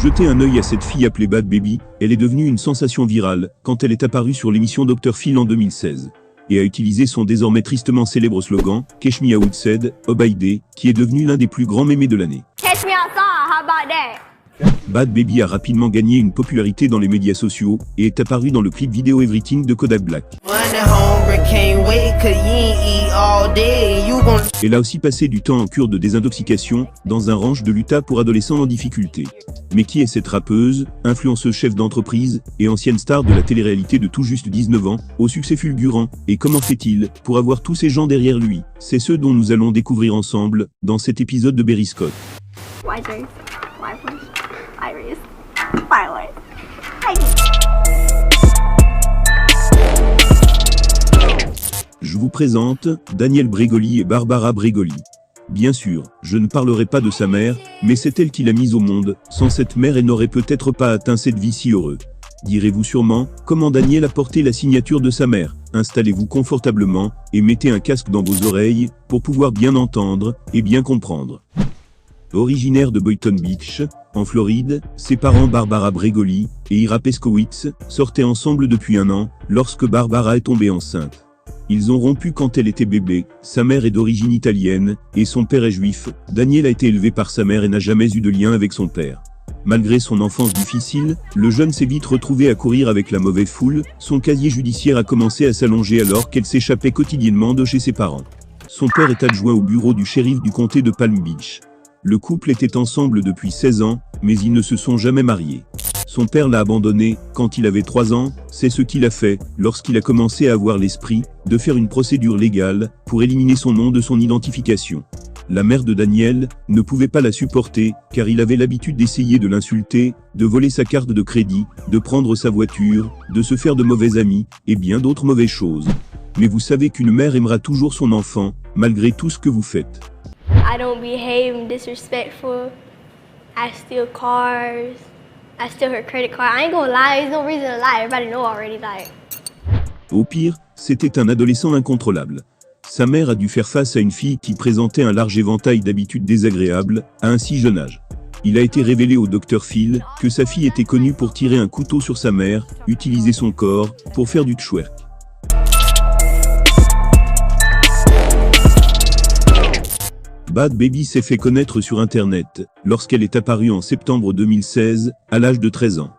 Jetez un œil à cette fille appelée Bhad Bhabie, elle est devenue une sensation virale quand elle est apparue sur l'émission Dr Phil en 2016. Et a utilisé son désormais tristement célèbre slogan « Catch me outside, Obaïdé », qui est devenu l'un des plus grands mémés de l'année. Catch me outside, how about that? Bhad Bhabie a rapidement gagné une popularité dans les médias sociaux et est apparue dans le clip vidéo Everything de Kodak Black. Elle a aussi passé du temps en cure de désintoxication dans un ranch de l'Utah pour adolescents en difficulté. Mais qui est cette rappeuse, influenceuse chef d'entreprise et ancienne star de la télé-réalité de tout juste 19 ans, au succès fulgurant, et comment fait-il pour avoir tous ces gens derrière lui? C'est ce dont nous allons découvrir ensemble dans cet épisode de Berry Scott. Je vous présente Danielle Bregoli et Barbara Bregoli. Bien sûr, je ne parlerai pas de sa mère, mais c'est elle qui l'a mise au monde. Sans cette mère, elle n'aurait peut-être pas atteint cette vie si heureuse. Direz-vous sûrement, comment Danielle a porté la signature de sa mère? Installez-vous confortablement et mettez un casque dans vos oreilles pour pouvoir bien entendre et bien comprendre. Originaire de Boynton Beach, en Floride, ses parents Barbara Bregoli et Ira Peskowitz sortaient ensemble depuis 1 an, lorsque Barbara est tombée enceinte. Ils ont rompu quand elle était bébé, sa mère est d'origine italienne, et son père est juif. Daniel a été élevé par sa mère et n'a jamais eu de lien avec son père. Malgré son enfance difficile, le jeune s'est vite retrouvé à courir avec la mauvaise foule, son casier judiciaire a commencé à s'allonger alors qu'elle s'échappait quotidiennement de chez ses parents. Son père est adjoint au bureau du shérif du comté de Palm Beach. Le couple était ensemble depuis 16 ans, mais ils ne se sont jamais mariés. Son père l'a abandonné quand il avait 3 ans, c'est ce qu'il a fait lorsqu'il a commencé à avoir l'esprit de faire une procédure légale pour éliminer son nom de son identification. La mère de Daniel ne pouvait pas la supporter car il avait l'habitude d'essayer de l'insulter, de voler sa carte de crédit, de prendre sa voiture, de se faire de mauvais amis et bien d'autres mauvaises choses. Mais vous savez qu'une mère aimera toujours son enfant malgré tout ce que vous faites. I don't behave disrespectful. I steal cars. I steal her credit card. I ain't gonna lie, there's no reason to lie. Everybody know already, like. Au pire, c'était un adolescent incontrôlable. Sa mère a dû faire face à une fille qui présentait un large éventail d'habitudes désagréables à un si jeune âge. Il a été révélé au Dr Phil que sa fille était connue pour tirer un couteau sur sa mère, utiliser son corps pour faire du twerk. Bhad Bhabie s'est fait connaître sur Internet lorsqu'elle est apparue en septembre 2016, à l'âge de 13 ans.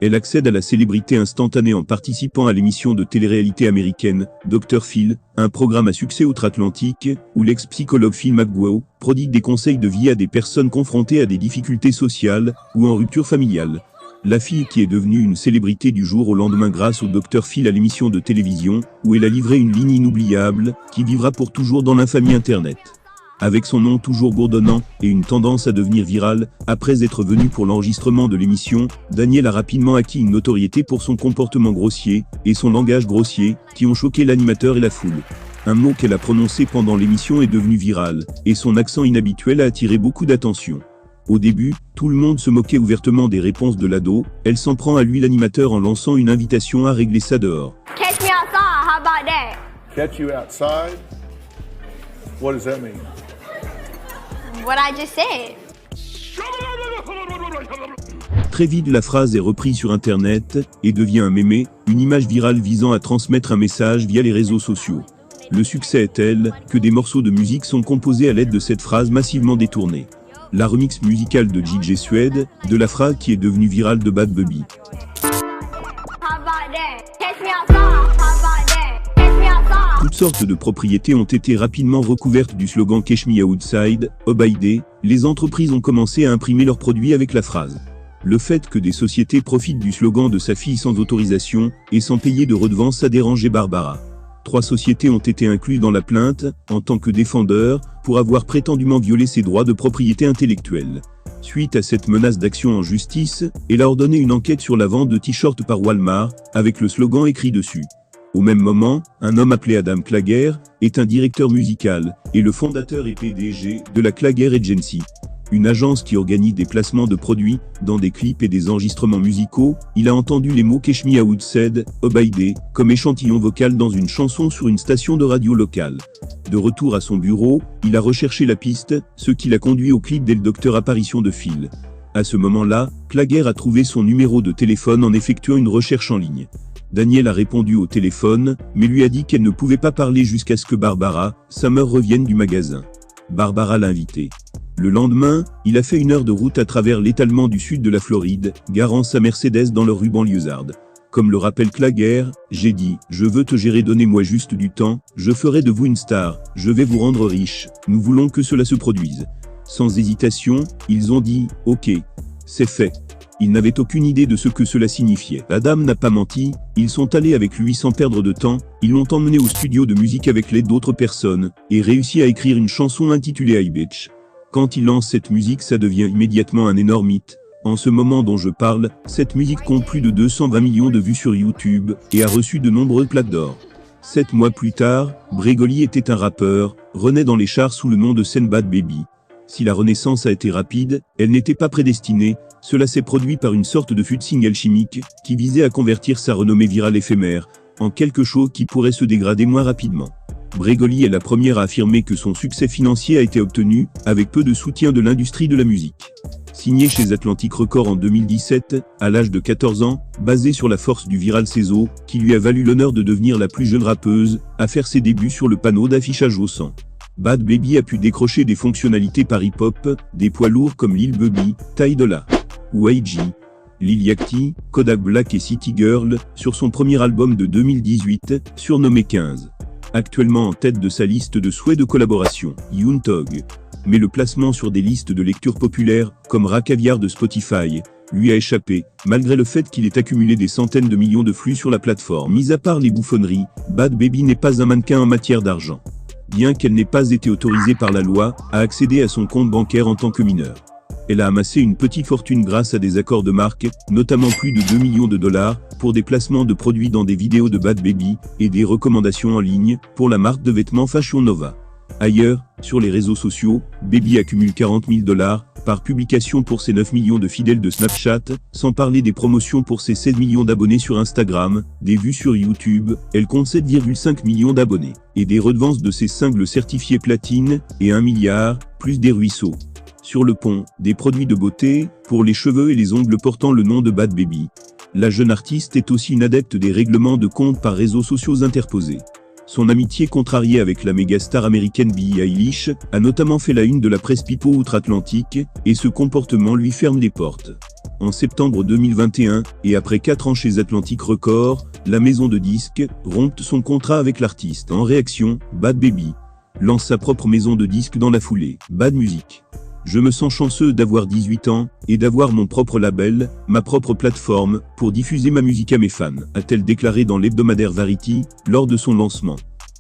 Elle accède à la célébrité instantanée en participant à l'émission de télé-réalité américaine Dr Phil, un programme à succès outre-Atlantique où l'ex-psychologue Phil McGraw prodigue des conseils de vie à des personnes confrontées à des difficultés sociales ou en rupture familiale. La fille qui est devenue une célébrité du jour au lendemain grâce au Dr Phil à l'émission de télévision où elle a livré une ligne inoubliable qui vivra pour toujours dans l'infamie Internet. Avec son nom toujours bourdonnant et une tendance à devenir virale, après être venu pour l'enregistrement de l'émission, Daniel a rapidement acquis une notoriété pour son comportement grossier et son langage grossier, qui ont choqué l'animateur et la foule. Un mot qu'elle a prononcé pendant l'émission est devenu viral, et son accent inhabituel a attiré beaucoup d'attention. Au début, tout le monde se moquait ouvertement des réponses de l'ado, elle s'en prend à lui l'animateur en lançant une invitation à régler ça dehors. Catch me outside, how about that? Catch you outside? What does that mean? What I just said. Très vite, la phrase est reprise sur Internet et devient un mémé, une image virale visant à transmettre un message via les réseaux sociaux. Le succès est tel que des morceaux de musique sont composés à l'aide de cette phrase massivement détournée. La remix musicale de DJ Suede de la phrase qui est devenue virale de Bhad Bhabie. Toutes sortes de propriétés ont été rapidement recouvertes du slogan Catch me outside, Obaïdé. Les entreprises ont commencé à imprimer leurs produits avec la phrase. Le fait que des sociétés profitent du slogan de sa fille sans autorisation et sans payer de redevance a dérangé Barbara. 3 sociétés ont été incluses dans la plainte, en tant que défendeurs, pour avoir prétendument violé ses droits de propriété intellectuelle. Suite à cette menace d'action en justice, elle a ordonné une enquête sur la vente de t-shirts par Walmart, avec le slogan écrit dessus. Au même moment, un homme appelé Adam Klager est un directeur musical et le fondateur et PDG de la Klager Agency, une agence qui organise des placements de produits dans des clips et des enregistrements musicaux. Il a entendu les mots Catch me outside, Obaïdé comme échantillon vocal dans une chanson sur une station de radio locale. De retour à son bureau, il a recherché la piste, ce qui l'a conduit au clip dès le Docteur Apparition de Phil. À ce moment-là, Clagger a trouvé son numéro de téléphone en effectuant une recherche en ligne. Daniel a répondu au téléphone, mais lui a dit qu'elle ne pouvait pas parler jusqu'à ce que Barbara, sa mère, revienne du magasin. Barbara l'a invité. Le lendemain, il a fait 1 heure de route à travers l'étalement du sud de la Floride, garant sa Mercedes dans leur rue banlieusarde. Comme le rappelle Clagger, j'ai dit, je veux te gérer, donnez-moi juste du temps, je ferai de vous une star, je vais vous rendre riche, nous voulons que cela se produise. Sans hésitation, ils ont dit, ok. C'est fait. Ils n'avaient aucune idée de ce que cela signifiait. La dame n'a pas menti, ils sont allés avec lui sans perdre de temps, ils l'ont emmené au studio de musique avec l'aide d'autres personnes, et réussi à écrire une chanson intitulée Hey Bitch. Quand il lance cette musique, ça devient immédiatement un énorme hit. En ce moment dont je parle, cette musique compte plus de 220 millions de vues sur YouTube, et a reçu de nombreuses plaques d'or. 7 mois plus tard, Bregoli était un rappeur, renaît dans les charts sous le nom de Bad Baby. Si la renaissance a été rapide, elle n'était pas prédestinée, cela s'est produit par une sorte de fut single chimique, qui visait à convertir sa renommée virale éphémère, en quelque chose qui pourrait se dégrader moins rapidement. Bregoli est la première à affirmer que son succès financier a été obtenu, avec peu de soutien de l'industrie de la musique. Signée chez Atlantic Records en 2017, à l'âge de 14 ans, basée sur la force du viral Cézo, qui lui a valu l'honneur de devenir la plus jeune rappeuse à faire ses débuts sur le panneau d'affichage au sang. Bad Baby a pu décrocher des fonctionnalités par hip-hop, des poids lourds comme Lil Bubby, Ty Dolla ou YG, Lil Yachty, Kodak Black et City Girl, sur son premier album de 2018, surnommé 15. Actuellement en tête de sa liste de souhaits de collaboration, Yoon Tog. Mais le placement sur des listes de lecture populaires, comme Racaviar de Spotify, lui a échappé, malgré le fait qu'il ait accumulé des centaines de millions de flux sur la plateforme. Mis à part les bouffonneries, Bad Baby n'est pas un mannequin en matière d'argent. Bien qu'elle n'ait pas été autorisée par la loi à accéder à son compte bancaire en tant que mineure. Elle a amassé une petite fortune grâce à des accords de marque, notamment plus de 2 millions de dollars, pour des placements de produits dans des vidéos de Bad Baby, et des recommandations en ligne, pour la marque de vêtements Fashion Nova. Ailleurs, sur les réseaux sociaux, Baby accumule 40 000 dollars par publication pour ses 9 millions de fidèles de Snapchat, sans parler des promotions pour ses 16 millions d'abonnés sur Instagram, des vues sur YouTube, elle compte 7,5 millions d'abonnés, et des redevances de ses singles certifiés platine, et 1 milliard, plus des ruisseaux. Sur le pont, des produits de beauté, pour les cheveux et les ongles portant le nom de Bad Baby. La jeune artiste est aussi une adepte des règlements de compte par réseaux sociaux interposés. Son amitié contrariée avec la méga star américaine Billie Eilish a notamment fait la une de la presse People outre-Atlantique, et ce comportement lui ferme les portes. En septembre 2021, et après 4 ans chez Atlantic Records, la maison de disques rompt son contrat avec l'artiste. En réaction, Bad Baby lance sa propre maison de disques dans la foulée, Bad Music. Je me sens chanceux d'avoir 18 ans, et d'avoir mon propre label, ma propre plateforme, pour diffuser ma musique à mes fans, a-t-elle déclaré dans l'hebdomadaire Variety, lors de son lancement.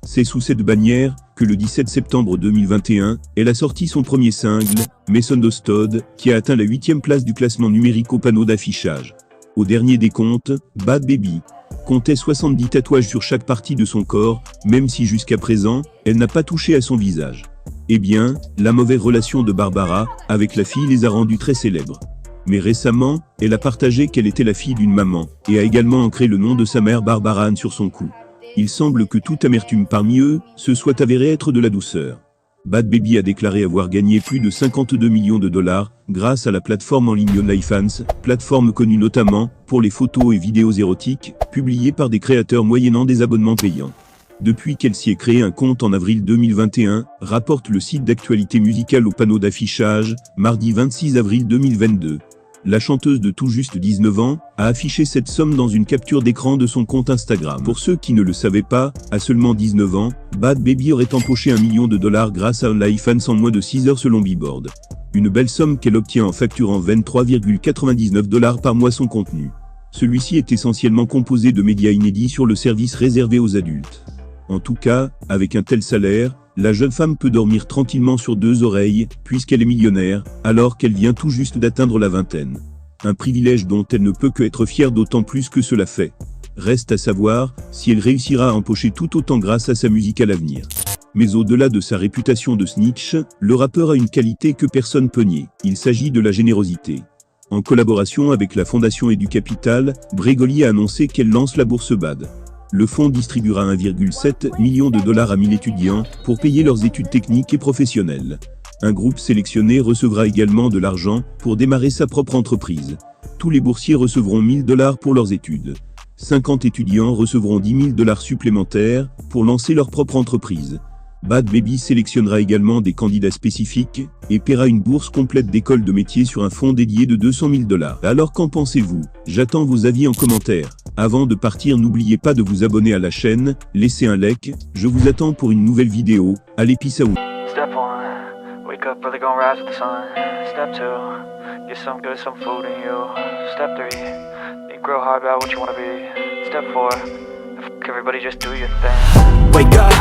C'est sous cette bannière, que le 17 septembre 2021, elle a sorti son premier single, Misunderstood, qui a atteint la 8e place du classement numérique au panneau d'affichage. Au dernier décompte, Bad Baby comptait 70 tatouages sur chaque partie de son corps, même si jusqu'à présent, elle n'a pas touché à son visage. Eh bien, la mauvaise relation de Barbara avec la fille les a rendus très célèbres. Mais récemment, elle a partagé qu'elle était la fille d'une maman, et a également ancré le nom de sa mère Barbara Ann sur son cou. Il semble que toute amertume parmi eux se soit avérée être de la douceur. Bad Baby a déclaré avoir gagné plus de 52 millions de dollars grâce à la plateforme en ligne OnlyFans, plateforme connue notamment pour les photos et vidéos érotiques publiées par des créateurs moyennant des abonnements payants. Depuis qu'elle s'y est créé un compte en avril 2021, rapporte le site d'actualité musicale au panneau d'affichage, mardi 26 avril 2022. La chanteuse de tout juste 19 ans a affiché cette somme dans une capture d'écran de son compte Instagram. Pour ceux qui ne le savaient pas, à seulement 19 ans, Bad Baby aurait empoché 1 million de dollars grâce à OnlyFans en moins de 6 heures selon Billboard. Une belle somme qu'elle obtient en facturant 23,99 $ par mois son contenu. Celui-ci est essentiellement composé de médias inédits sur le service réservé aux adultes. En tout cas, avec un tel salaire, la jeune femme peut dormir tranquillement sur 2 oreilles, puisqu'elle est millionnaire, alors qu'elle vient tout juste d'atteindre la vingtaine. Un privilège dont elle ne peut que être fière, d'autant plus que cela fait. Reste à savoir si elle réussira à empocher tout autant grâce à sa musique à l'avenir. Mais au-delà de sa réputation de snitch, le rappeur a une qualité que personne peut nier. Il s'agit de la générosité. En collaboration avec la Fondation Edu Capital, Bregoli a annoncé qu'elle lance la bourse Bad. Le fonds distribuera 1,7 million de dollars à 1000 étudiants pour payer leurs études techniques et professionnelles. Un groupe sélectionné recevra également de l'argent pour démarrer sa propre entreprise. Tous les boursiers recevront 1000 $ pour leurs études. 50 étudiants recevront 10 000 $ supplémentaires pour lancer leur propre entreprise. Bad Baby sélectionnera également des candidats spécifiques et paiera une bourse complète d'école de métier sur un fonds dédié de 200 000 $. Alors qu'en pensez-vous? J'attends vos avis en commentaire. Avant de partir, n'oubliez pas de vous abonner à la chaîne, laissez un like, je vous attends pour une nouvelle vidéo. Allez, peace out. Step 1, wake up early, gonna rise with the sun. Step 2, get some good, some food in you. Step 3, think real hard about what you wanna be. Step 4, everybody just do your thing. Wake up,